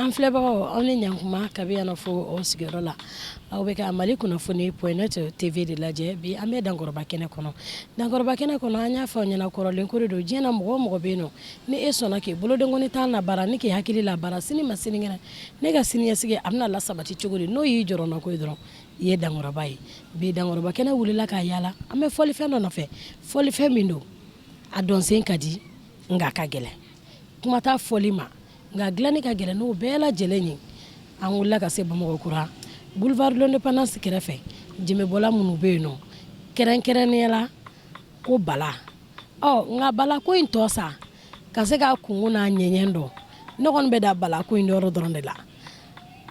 an filɛbagaw aw ni ɲankuma kabi yan fo o sigiyɔrɔ la aw bɛ ka Mali kunnafoni.net TV de lajɛ bi an bɛ dankɔrɔba kɛnɛ kɔnɔ dankɔrɔba kɛnɛ kɔnɔ an y'a fɔ aw ɲɛna kɔrɔlen ko de don diɲɛ na mɔgɔ o mɔgɔ bɛ yen nɔ ni e sɔnna k'i bolodenkɔni tan labara ni k'i hakili labara sini ma sinikɛnɛ ne ka siniɲɛsigi a bɛna lasabati cogo di n'o y'i jɔrɔna ko ye dɔrɔn i ye dankɔrɔba ye bi dankɔrɔba kɛnɛ wulila k'a yaala an bɛ fɔlifɛn dɔ nɔfɛ fɔlifɛn min don a dɔnsen ka di nka a ka gɛlɛn kuma t'a fɔli ma nka dilanni ka gɛlɛn n'o bɛɛ lajɛlen ye an wulila ka se Bamakɔkura boulevard de l'Indépendance kɛrɛfɛ jɛmɛbɔla minnu bɛ yen nɔ kɛrɛnkɛrɛnnenya la ko bala nka bala ko in tɔ sa ka se ka kungo n'a ɲɛɲɛ dɔn ne kɔni bɛ da bala ko in yɔrɔ dɔrɔn de la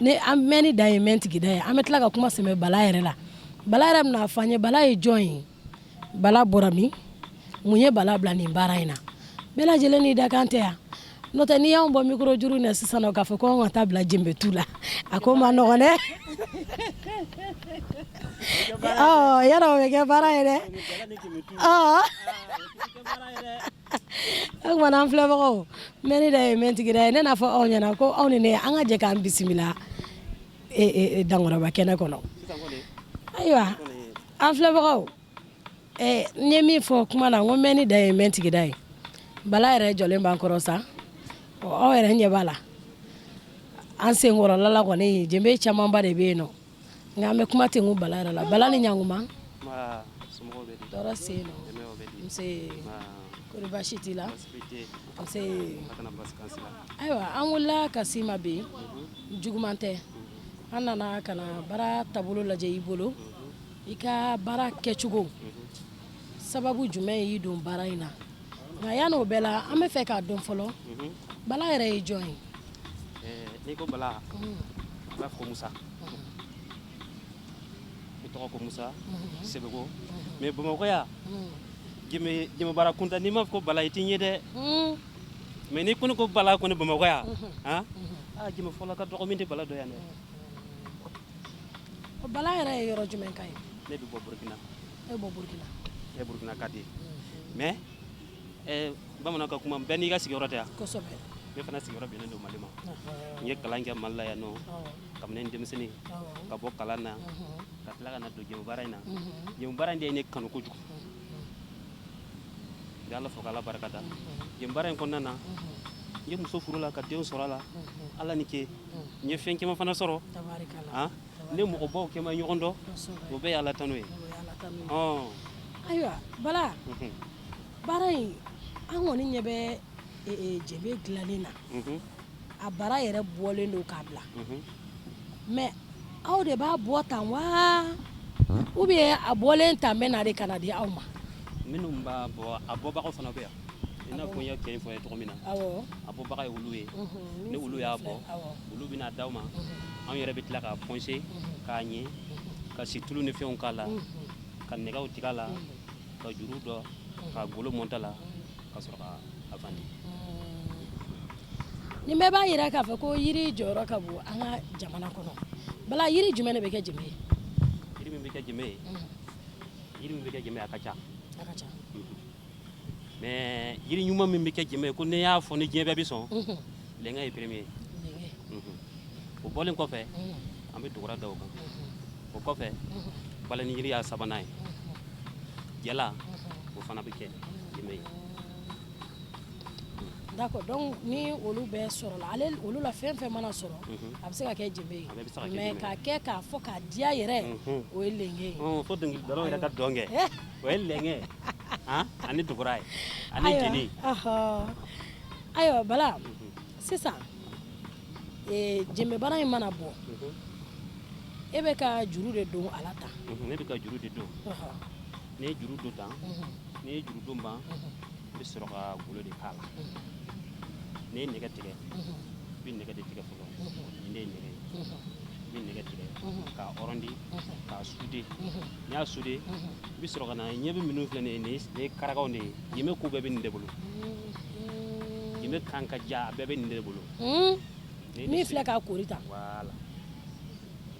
ne an mɛn ni da ye mɛn tigi da ye an bɛ tila ka kuma sɛmɛ bala yɛrɛ la bala yɛrɛ bɛna fɔ an ye bala ye jɔn ye bala bɔra min mun ye bala bila nin baara in na bɛɛ lajɛlen ni dakan tɛ yan n'o tɛ n'i y'anw bɔ micro juru na sisan k'a fɔ ko anw ka taa bila jɛnbɛtu la a ko ma nɔgɔn dɛ yala o bɛ kɛ baara ye dɛ o kumana an filɛbagaw mɛnni da ye mɛn tigi da ye ne n'a fɔ aw ɲɛna ko aw ni ne an ka jɛ k'an bisimila dankɔrɔba kɛnɛ kɔnɔ ayiwa an filɛbagaw n ye min fɔ kuma na n ko mɛnni da ye mɛn tigi da ye bala yɛrɛ jɔlen b'an kɔrɔ sa aw yɛrɛ ɲɛ b'a la an senkɔrɔla kɔni jɛnbe camanba de bɛ yen nɔ nka an bɛ kuma ten ko bala yɛrɛ la bala ni ɲankuma tɔɔrɔ se yen nɔ nse kɔri baasi t'i la nse ayiwa an wulila ka s'i ma bi juguman tɛ an nana ka na baara taabolo lajɛ i bolo i ka baara kɛcogo sababu jumɛn y'i don baara in na nka yan'o bɛɛ la an bɛ fɛ k'a dɔn fɔlɔ bala yɛrɛ ye jɔn ye n'i ko bala a b'a fɔ ko Musa i tɔgɔ ko Musa Sebeko mais Bamakɔ yan jɛmɛ baara kunta n'i m'a fɔ ko bala i t'i ɲɛ dɛ mais n'i kɔni ko bala kɔni Bamakɔ yan jɛmɛ fɔlɔ ka dɔgɔ min tɛ bala dɔ yan dɛ bala yɛrɛ ye yɔrɔ jumɛn ka ye ne bɛ bɔ Burukina e bɔ Burukina e Burukina ka di mais bamanan ka kuma bɛɛ n'i ka sigiyɔrɔ tɛ yan kosɛbɛ ne fana sigiyɔrɔ bɛnnen don Mali ma n ye kalan kɛ Mali la yan nɔ kabini denmisɛnnin ka bɔ kalan na ka tila ka na don jɛmɛ baara in na jɛmɛ baara in de ye ne kanu kojugu n bɛ Ala fo k'Ala barikada jɛmɛ baara in kɔnɔna na n ye muso furu la ka denw sɔrɔ a la Ala ni ce n ye fɛn caman fana sɔrɔ ne mɔgɔbaw kɛ ma ɲɔgɔn dɔn o bɛɛ ye Ala tanu ye ayiwa bala baara in an kɔni ɲɛ bɛ jɛmɛ dilanni na a bara yɛrɛ bɔlen don k'a bila mais aw de b'a bɔ tan wa ou bien a bɔlen tan bɛ na de ka na di aw ma minnu b'a bɔ a bɔbagaw fana bɛ yan i n'a fɔ n ye kɛ fɔ ye cogo min na a bɔbaga ye olu ye ni olu y'a bɔ olu bɛna d'aw ma anw yɛrɛ bɛ tila k'a poncer k'a ɲɛ ka situlu ni fɛnw k'a la ka nɛgɛw tigɛ a la ka juru dɔ ka golo monter la ka sɔrɔ ka vandi nin bɛɛ b'a yira k'a fɔ ko yiri jɔyɔrɔ ka bon an ka jamana kɔnɔ bala yiri jumɛn de bɛ kɛ jɛmɛ ye yiri min bɛ kɛ jɛmɛ ye yiri min bɛ kɛ jɛmɛ a ka ca mais yiri ɲuman min bɛ kɛ jɛmɛ ye ko ne y'a fɔ ni diɲɛ bɛɛ bɛ sɔn lɛngɛ ye premier o bɔlen kɔfɛ an bɛ dogora da o kan o kɔfɛ balani yiri y'a sabanan ye jala o fana bɛ kɛ jɛmɛ ye d'accord donc ni olu bɛɛ sɔrɔla ale olu la fɛn fɛn mana sɔrɔ a bɛ se ka kɛ jɛmɛ ye mais k'a kɛ k'a fɔ k'a diya yɛrɛ o ye lɛngɛ ye fo dɔnkilidalaw yɛrɛ ka dɔn kɛ o ye lɛngɛ ani dogora ye ani jeni ayiwa bala sisan jɛmɛ baara in mana bɔ e bɛ ka juru de don a la tan ne bɛ ka juru de don ne ye juru don tan ne ye juru don ban n bɛ sɔrɔ ka golo de k'a la ne ye nɛgɛ tigɛ n bɛ nɛgɛ de tigɛ fɔlɔ ne ye nɛgɛ ye n bɛ nɛgɛ tigɛ k'a ɔrɔndi k'a sude n'i y'a sude n bɛ sɔrɔ ka na ɲɛ bɛ minnu filɛ nin ye nin ye karagaw de ye jɛmɛ ko bɛɛ bɛ nin de bolo jɛmɛ kan ka ja a bɛɛ bɛ nin de bolo min filɛ k'a kori tan voilà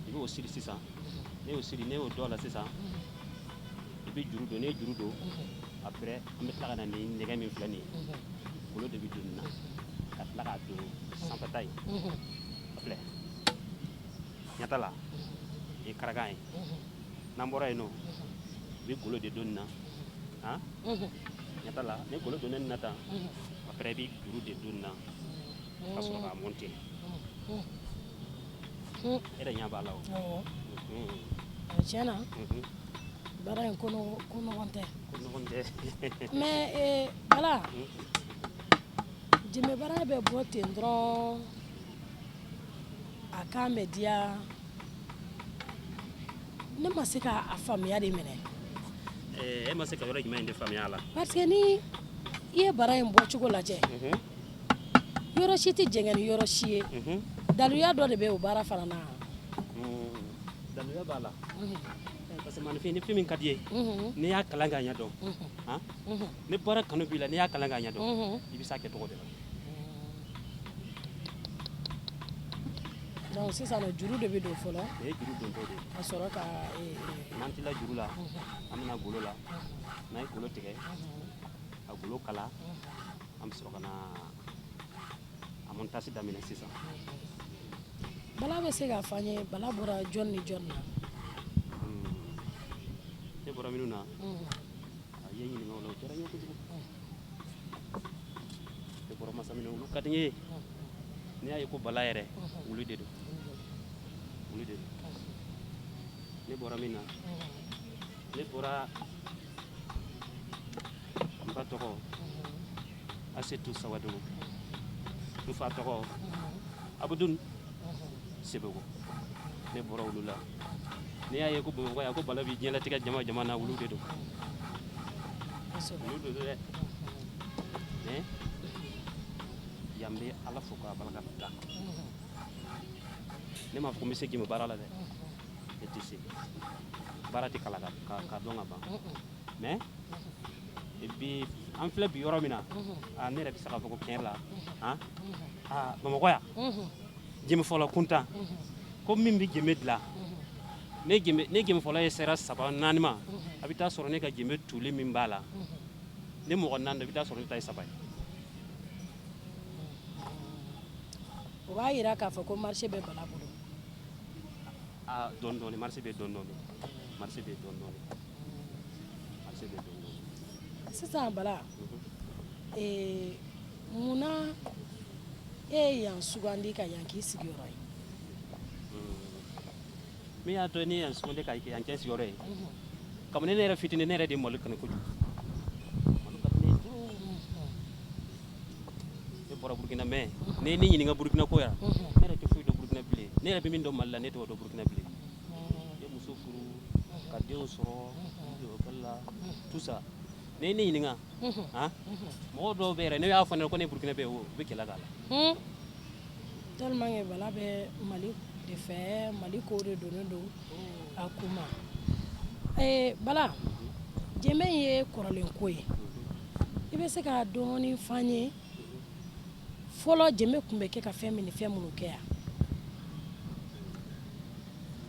i b'o siri sisan ne y'o siri ne y'o dɔ la sisan i bɛ juru don ne ye juru don après an bɛ tila ka na ni nɛgɛ min filɛ nin ye golo de bɛ don nin na ka tila k'a don sanfɛta ye nyatala e karagai nambora ino bi golo de donna ha nyatala ne golo donna nata après bi guru de donna kaso ka monter era nyaba lawo tiena bara en kono honte mais voilà jime bara be bote ndro aka media ne masika afamia de mene e masika yoro jime inde famia la parce que ni ye bara en bo chugo laje yoro shiti jengen yoro shie daluya do de be o bara fara na daluya bala parce que man fi ni fi min kadiye ni ya kalanga nya do ha ni bara kanu bila ni ya kalanga nya do ibi sake to de donc c'est ça no juru de be do folo juru do do de asoro ka mantila juru la amna golo la nay golo tege a golo kala am soro kana amon tasi damina sisa bala be se ga fanye bala bora jonni jonna te bora minuna ayi ni ngolo tera nyoko jibu te bora masamino lu kadinge ni ay ko bala yere wulu dedo ne bora mina ne bora mbatoko asetu sawadu du fatoko abudun sebego ne bora wulula ne ay ko bo ya ko bala bi nyela tiga jama na wulu dedo wulu dedo ne yambe ala fuka balaka ta ne ma ko misegi mo barala de etisi barati kala ka donga ba mais et puis en fleur bi yoro mina a ne rebi saka ko kenla ha mama koya jimi fola kunta ko min bi jimi dla ne jimi fola sera saba nanima abita soro ne ka jimi tuli min bala ne mo nan da bita soro ne tay saba o ba yira ka fa ko marché be bala bulu don marché be don c'est ça bala muna yan sugandi ka yan ki sigiro yi mi ya to ni yan sugandi ka yan ki sigiro yi kam ne ne fitine ne di mol kan ko ju e bora burkina me ne ni nga burkina ko ya ne te fuy do burkina blé ne bi min do malla ne to do burkina blé e muso furu ka dew soro yo balla tout ça ne ni nga mo do bere ne ya fane ko ne burkina be o be kala gala tellement e bala be mali de fe mali ko de do akuma bala jeme ye korolen ko ye ibe se ka doni fanye folo jeme kumbe ke ka femi ni femu ke ya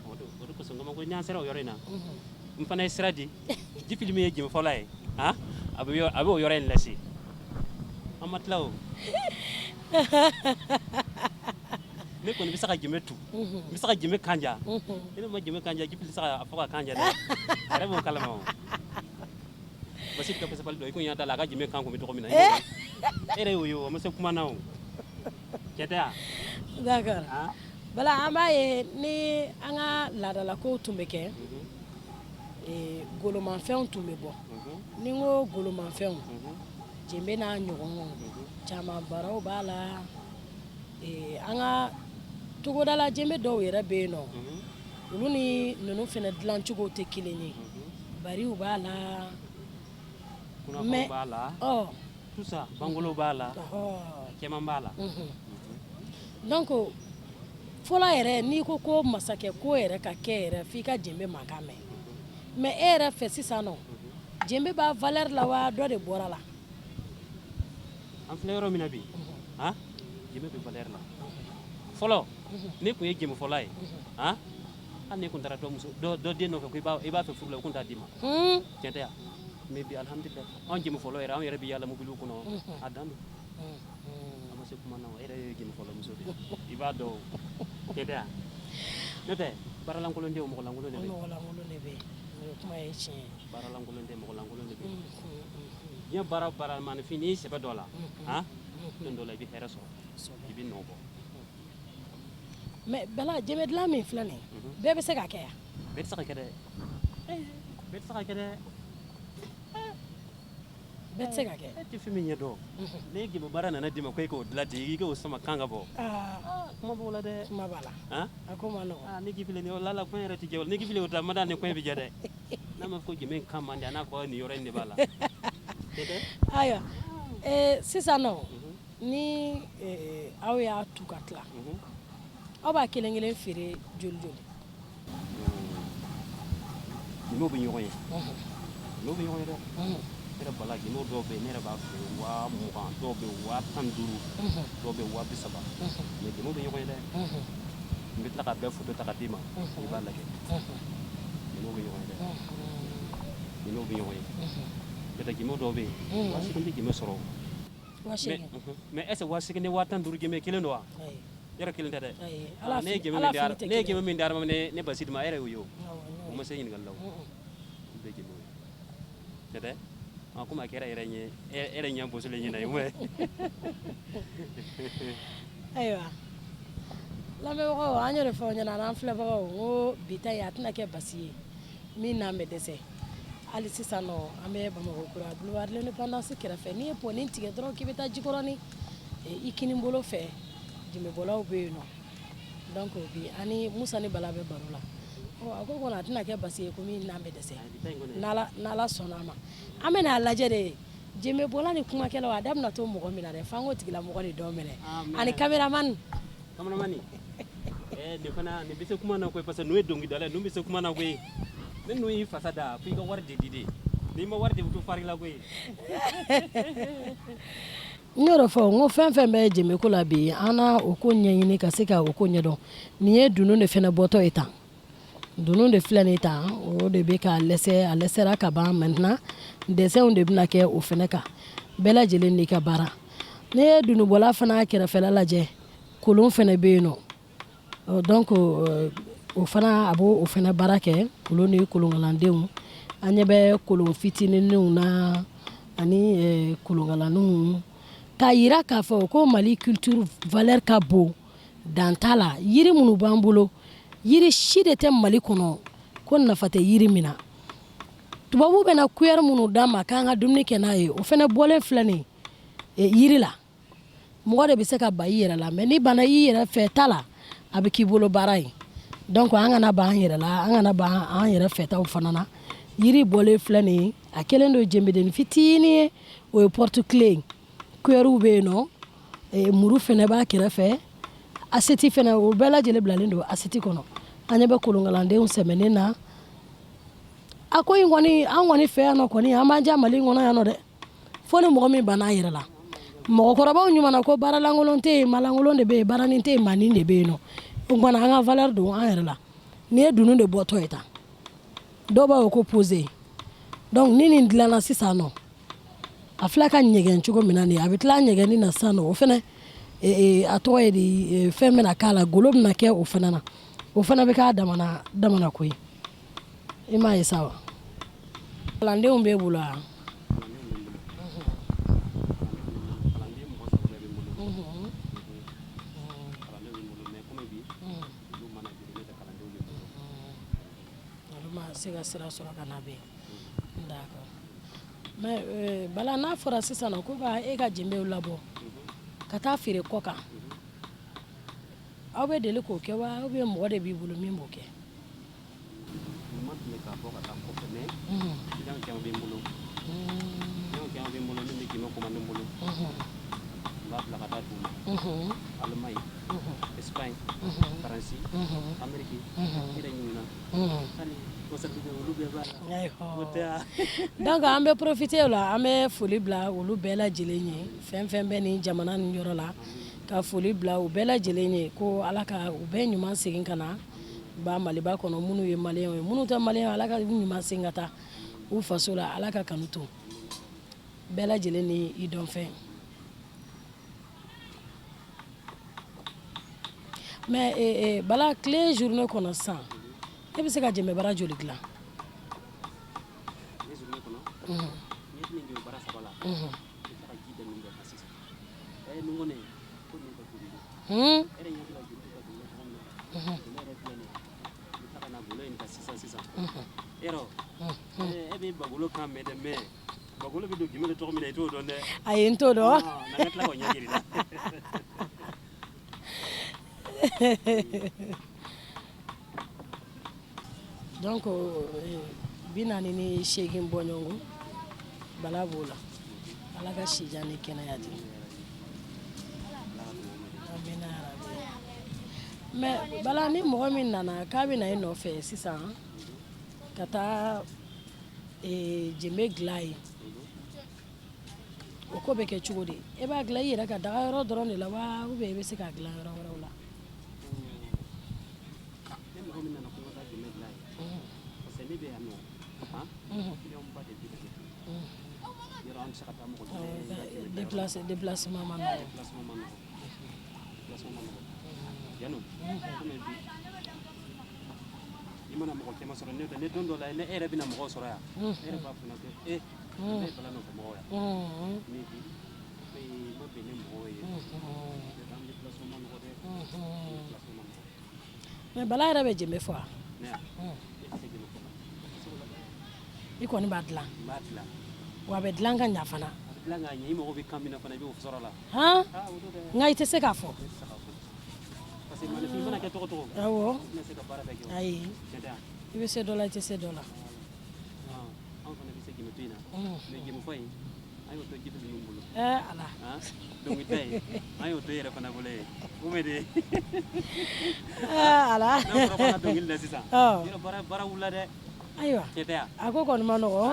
odo ko songo ko nyansere o yorena mfana siradi di filmi ye jeme folo ay abo yore lasi amatlaw ne ko ni bisaka jeme tu bisaka jeme kanja ina ma jeme kanja gi bisaka afaka kanja da are mo kalama basit ka pesa paldo ko nyata la ka jeme kanko mi to ko mina ere yo ma se kuma nawo keta d'accord bala amaye ni anga ladala ko tumbe ke goloman fɛnw tun bɛ bɔ ni ko goloman fɛnw jembe n'a ɲɔgɔn caman baraw b'a la an ka togodala jembe dɔw yɛrɛ bɛ yen nɔ olu ni ninnu fana dilancogo tɛ kelen ye bariw b'a la mais b'a la tout ça bangolo b'a la cɛman b'a la donc fɔlɔ yɛrɛ n'i ko ko masakɛ ko yɛrɛ ka kɛ yɛrɛ f'i ka jembe mankan mɛn mais e yɛrɛ fɛ sisan nɔ jembe b'a valeur la wa dɔ de bɔra la an filɛ yɔrɔ min na bi jembe bɛ valeur la fɔlɔ ne kun ye jembe fɔlɔ ye hali ne kun taara dɔ den nɔfɛ ko i b'a fɛ furu la o kun t'a d'i ma tiɲɛ tɛ yan mais bi alhamdulilayi anw jembe fɔlɔ yɛrɛ anw yɛrɛ bɛ yaala mobiliw kɔnɔ a dan don a ma se kuma na e yɛrɛ ye jembe fɔlɔ muso de ye i b'a dɔn tiɲɛ tɛ yan n'o tɛ baaralankolon tɛ o mɔgɔlankolon de bɛ yen. mɔgɔlankolon de bɛ yen o kuma ye tiɲɛ ye. baaralankolon tɛ mɔgɔlankolon de bɛ yen. diɲɛ baara o baara maanifin n'i y'i sɛbɛ dɔ la don dɔ la i bɛ hɛrɛ sɔrɔ i bɛ nɔ bɔ. mais Bala jɛmɛ dilan min filɛ nin ye bɛɛ bɛ se ka kɛ yan. bɛɛ tɛ se ka kɛ dɛ. bɛɛ tɛ se ka kɛ dɛ. bɛɛ tɛ se ka kɛ. e tɛ fɛn min ɲɛ dɔn. ne gebe baara nana d'i ma ko e k'o dilan ten i k'o sama kan ka bɔ. kuma b'o la dɛ. kuma b'a la. a ko ma nɔgɔn. ne gifile ni o lala kɔn yɛrɛ tɛ jɛ o ne gifile o ta ma da ni kɔn bɛ jɛ dɛ. n'a ma fɔ jɛmɛ kan man di a n'a fɔ nin yɔrɔ in de b'a la. ayiwa sisan nɔ ni aw y'a tu ka tila aw b'a kelen kelen feere joli joli. n'o bɛ ɲɔgɔn ye. n'o bɛ ɲɔgɔn ye dɛ. ne yɛrɛ Bala n'o dɔw bɛ yen ne yɛrɛ b'a feere 20,000 dɔw bɛ 15,000 dɔw bɛ 30,000 mais n'o bɛ ɲɔgɔn ye dɛ. n bɛ tila ka bɛɛ photo ta ka d'i ma i b'a lajɛ. n'o bɛ ɲɔgɔn ye dɛ. n'o bɛ ɲɔgɔn ye. n'o tɛ jɛmɛ dɔw bɛ yen 80,000 tɛ jɛmɛ sɔrɔ. mais est ce que 80,000 ni 15,000 jɛmɛ kelen don wa. yɛrɛ kelen tɛ dɛ. ne ye jɛmɛ min di Adama ne Basi ma a yɛrɛ y'o ye o. o ma se ɲininkali la o. n bɛ jɛmɛ ye. tɛ komi a kɛra yɛrɛ ɲɛ bɔsilen ɲɛna ye mɛ. ayiwa lamɛnbagaw an y'o de fɔ aw ɲɛna n'an filɛbagaw n ko bi ta in a tɛna kɛ basi ye min n'an bɛ dɛsɛ hali sisan nɔ an bɛ Bamakɔkura boulevard de l'Indépendance kɛrɛfɛ n'i ye pɔnni tigɛ dɔrɔn k'i bɛ taa Jikɔrɔni i kinibolo fɛ jɛmɛbɔlaw bɛ yen nɔ donc bi ani Musa ni Bala bɛ baro la a ko kɔni a tɛna kɛ basi ye ko min n'an bɛ dɛsɛ n'Ala sɔnna a ma an bɛ n'a lajɛ de jɛmɛbɔla ni kumakɛlaw a da bɛna to mɔgɔ min na dɛ f'an k'o tigilamɔgɔ de dɔ minɛ ani caméraman. nin fana nin bɛ se kuma na koyi parce que n'u ye dɔnkilidala ye n'u bɛ se kuma na koyi ne n'u y'i fasa da f'i ka wari de di de n'i ma wari de bɛ to fari la koyi. n y'o de fɔ n ko fɛn fɛn bɛ jɛmɛko la bi an na o ko ɲɛɲini ka se ka o ko ɲɛdɔn nin ye dunun de fana bɔtɔ ye tan dunun de filɛ nin tan o de bɛ ka lɛsɛ a lɛsɛra ka ban maintenant dessinw de bɛna kɛ o fana kan bɛɛ lajɛlen n'i ka baara ne ye dunubɔla fana kɛrɛfɛla lajɛ kolon fana bɛ yen nɔ donc o fana a b'o fana baara kɛ kolon ni kolonkalandenw an ɲɛ bɛ kolon fitininw na ani kolonkalanninw k'a yira k'a fɔ ko Mali culture valeur ka bon dan t'a la yiri minnu b'an bolo yiri si de tɛ Mali kɔnɔ ko nafa tɛ yiri min na tubabu bɛna cuillère minnu d'an ma k'an ka dumuni kɛ n'a ye o fana bɔlen filɛ nin yiri la mɔgɔ de bɛ se ka ban i yɛrɛ la mais ni bana i yɛrɛ fɛ ta la a bɛ k'i bolo baara ye donc an kana ban an yɛrɛ la an kana ban an yɛrɛ fɛtaw fana na yiri bɔlen filɛ nin ye a kelen don jɛnbɛden fitinin ye o ye porte clé cuillère bɛ yen nɔ muru fana b'a kɛrɛfɛ assiette fana o bɛɛ lajɛlen bilalen don assiette kɔnɔ an ɲɛ bɛ kolonkalandenw sɛmɛnen na a ko in kɔni an kɔni fɛ yan nɔ kɔni an b'an diya Mali in kɔnɔ yan nɔ dɛ fo ni mɔgɔ min banna a yɛrɛ la mɔgɔkɔrɔbaw ɲuman ko baaralankolon tɛ yen malankolon de bɛ yen baaranin tɛ yen maanin de bɛ yen nɔ o kumana an ka valeur don an yɛrɛ la ni ye dunun de bɔtɔ ye tan dɔw b'a fɔ ko posé donc ni nin dilanna sisan nɔ a filɛ ka ɲɛgɛn cogo min na nin a bɛ tila ɲɛgɛnni na sisan nɔ o fana a tɔgɔ ye di fɛn bɛna k'a la golo bɛna kɛ o fana na o fana bɛ k'a damana ko ye i m'a ye sa wa kalandenw b'e bolo wa. se ka sira sɔrɔ ka na bɛ d'accord mais Bala n'a fɔra sisan ko ka e ka jɛnbɛw labɔ ka taa feere kɔ kan aw bɛ deli k'o kɛ wa ou bien mɔgɔ de b'i bolo min b'o kɛ. ma tile k'a fɔ ka taa kɔfɛ mais client caman bɛ n bolo min bɛ jɛmɛ commande n bolo n b'a bila ka taa d'u ma Allemagne Espagne Faransi Amérique i yɛrɛ ɲinina hali donc an bɛ profiter o la an bɛ foli bila olu bɛɛ lajɛlen ye fɛn fɛn bɛ nin jamana nin yɔrɔ la ka foli bila u bɛɛ lajɛlen ye ko Ala ka u bɛɛ ɲuman segin ka na ba Maliba kɔnɔ minnu ye maliyɛnw ye minnu tɛ maliyɛnw ye Ala ka ɲuman segin ka taa u faso la Ala ka kanu to bɛɛ lajɛlen ni i dɔnfɛn mais bala clé journée kɔnɔ san e bɛ se ka jɛmɛ bara joli dilan ne journée kɔnɔ ne tɛ jɔ bara saba la ne taga ji da min bɛ ka sisan ni ŋɔnɛ ko nin ka joli e yɛrɛ ɲɛ tɛ ka joli ka joli cogo min na ne yɛrɛ filɛ nin ne taga na bolo in ka sisan yɔrɔ e bɛ bagolo kan mɛn dɛ mais bagolo bɛ don gimi de tɔgɔ min na i t'o dɔn dɛ ayi n t'o dɔn na ne tila k'o ɲɛ jiri la donc 48 bɔɲɔgɔn bala b'o la ala ka sijan ni kɛnɛya di amina yarabi mais bala ni mɔgɔ min nana k'a bɛ na i nɔfɛ sisan ka taa jɛmɛ dilan ye o ko bɛ kɛ cogo di e b'a dilan i yɛrɛ ka daga yɔrɔ dɔrɔn de la wa ou bien i bɛ se k'a dilan yɔrɔ wɛrɛw la ne mɔgɔ min nana ko n ka taa jɛmɛ dilan ye parce que ne bɛ yan nɔ miliyɔn ba de bɛ ne yɔrɔ an bɛ se ka taa mɔgɔ déplacement ma nɔgɔ déplacement ma nɔgɔ yanni komi bi i mana mɔgɔ caman sɔrɔ ne don dɔ la ne e yɛrɛ bɛna mɔgɔw sɔrɔ yan e yɛrɛ b'a fɔ ne ne bala nɔfɛ mɔgɔw yan mais bi ma bɛn ne mɔgɔw ye an déplacement ma nɔgɔ dɛ déplacement ma nɔgɔ mais bala yɛrɛ bɛ jɛmɛ fɔ wa ne yan e tɛ se jɛmɛ fɔ la i kɔni b'a dilan n b'a dilan wa a bɛ dilan ka ɲa fana a bɛ dilan k'a ɲɛ i mago bɛ kan min na fana i b'o sɔrɔ la han o don dɛ nka i tɛ se k'a fɔ parce que manifin mana kɛ togo togo awɔ i tɛna se ka baara bɛɛ kɛ o ayi tiɲɛ tɛ yan i bɛ se dɔ la i tɛ se dɔ la anw fana bɛ se jɛmɛ to in na mais jɛmɛ fɔ in an y'o to jibi ninnu bolo ala dɔnkilida in an y'o to i yɛrɛ fana bolo ye ume de ala n'an fɔra k'an ka dɔnkili da sisan yɔrɔ baara wulila dɛ ayiwa tiɲɛ tɛ yan a ko kɔni ma nɔgɔ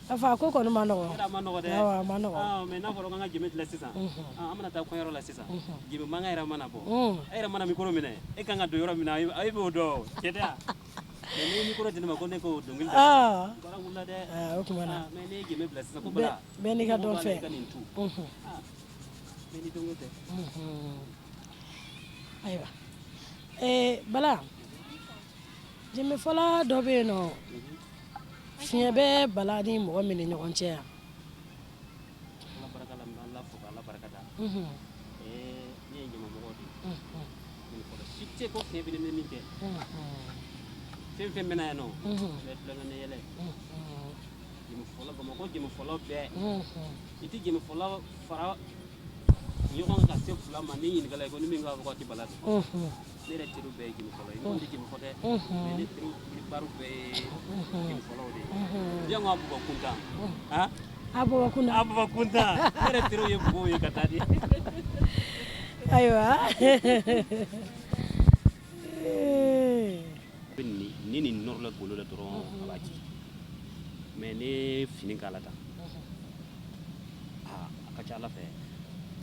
a fɔ a ko kɔni ma nɔgɔ yɔrɔ a ma nɔgɔ dɛ awɔ a ma nɔgɔ mais n'a fɔra k'an ka jɛmɛ dilan sisan an bɛna taa kɔɲɔyɔrɔ la sisan jɛmɛ mankan yɛrɛ mana bɔ e yɛrɛ mana mikoro minɛ e kan ka don yɔrɔ min na e b'o dɔn tiɲɛ tɛ yan mais ni mikoro di ne ma ko ne k'o dɔnkili da sisan baara wulila dɛ o tuma na mais ne ye jɛmɛ bila sisan ko bala bɛɛ n'i ka dɔn fɛ ka nin tu mais ni dɔnkili tɛ ayiwa bala jɛmɛ fɔla dɔ bɛ yen nɔ fiɲɛ bɛ bala ni mɔgɔ min ni ɲɔgɔn cɛ yan ala barika la n bɛ ala fo k'ala barika da ne ye ɲamamɔgɔ de ye nin fɔlɔ si tɛ ko fiɲɛ bɛ ne min kɛ fɛn fɛn bɛ na yan nɔ n bɛ tulonkɛ ni yɛlɛ jɛmɛ fɔlɔ bamakɔ jɛmɛ fɔlɔ bɛɛ i tɛ jɛmɛ fɔlɔ fara ɲɔgɔn ka se fila ma ni ɲininkala ye ko ni min k'a fɔ k'a tɛ bala dɔn ne yɛrɛ teriw bɛɛ ye jɛmɛ fɔlɔ ye n tɛ jɛmɛ fɔ dɛ mais ne teriw bariw bɛɛ ye jɛmɛ fɔlɔw de ye diɲɛ ko Abuba Kuntan Abuba Kuntan Abuba Kuntan ne yɛrɛ teriw ye mɔgɔw ye ka taa di ayiwa ni nin nɔrɔla golo la dɔrɔn a b'a ci mais ne fini k'a la tan a ka ca ala fɛ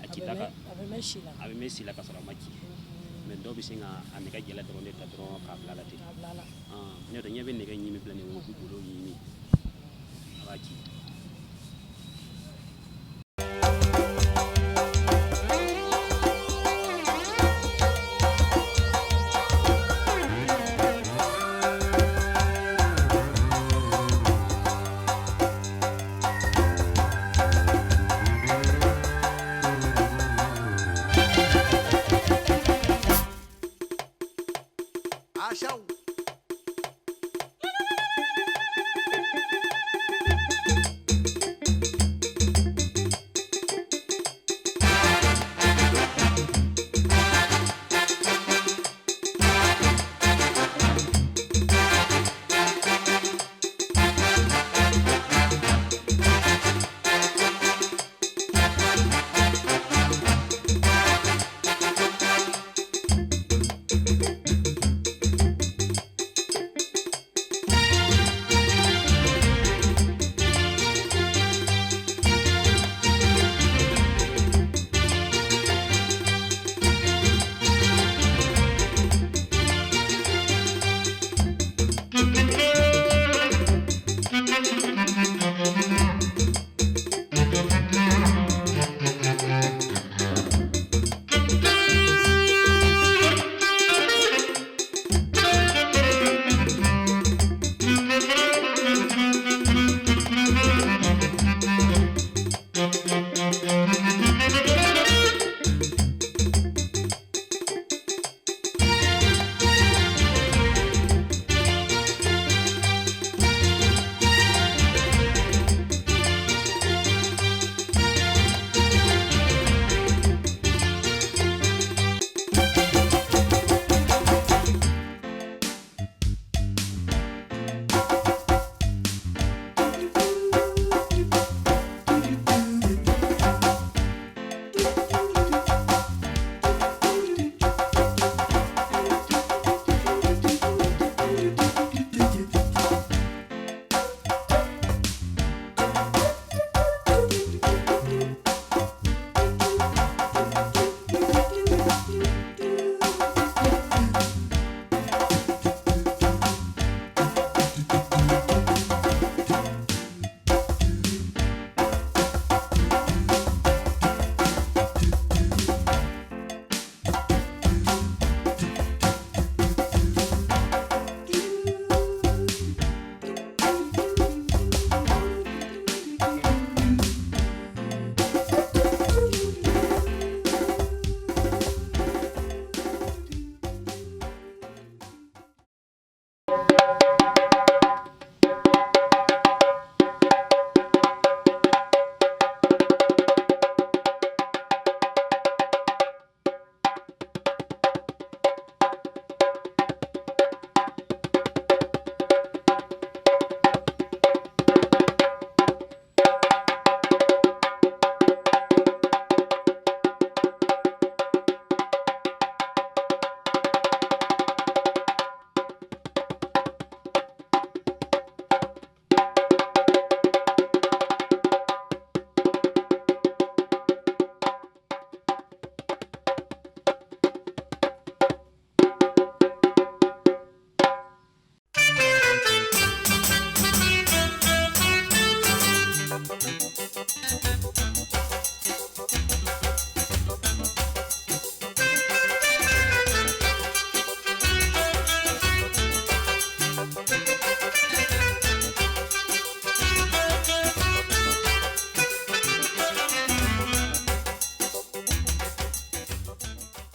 a cita ka a bɛ mɛn si la a bɛ mɛn si la ka sɔrɔ a ma ci mais dɔw bɛ se ka a nɛgɛ jɛla dɔrɔn de ta dɔrɔn k'a bila la ten ne yɛrɛ ɲɛ bɛ nɛgɛ ɲimi bila nin golo ɲimi a b'a ci